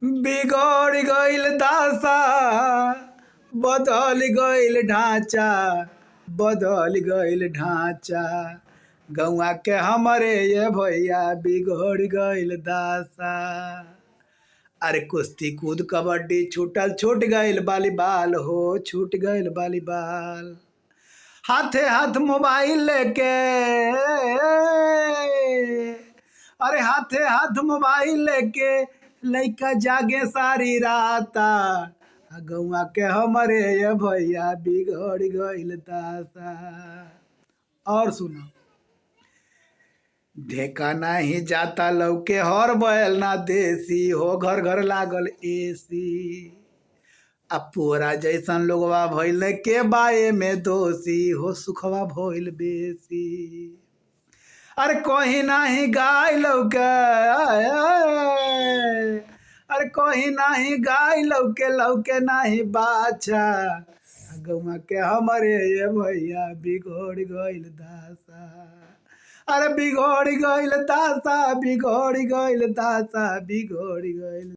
बिगड़ गइल दासा, बदल गइल ढांचा, बदल गइल ढांचा। गौआ के हमरे ये भैया बिगड़ गइल दासा। अरे कुश्ती कूद कबड्डी छूटल, छूट गइल बालीबाल हो, छूट गइल बालीबाल। हाथे हाथ मोबाइल लेके, अरे हाथे हाथ मोबाइल लेके लइका जागे सारी राता। गौआ के हमरे ये भैया बिगड़ गइल दासा। और सुनो, ढेका नाही जाता लौके हर बैल ना देसी हो, घर घर लागल एसी। अब पूरा जैसन लोगवा भइल के बाए में दोषी हो, सुखवा भइल बेसी। अरे कहीं नाही गाय लौके, अरे कहीं नाही गाय लौके, लौके नाही बाछा। गौआ के हमरे ये भैया बिगड़ गइल दासा। अरे बिगड़ गइल दासा, बिगड़ गइल दासा, बिगड़ गइल।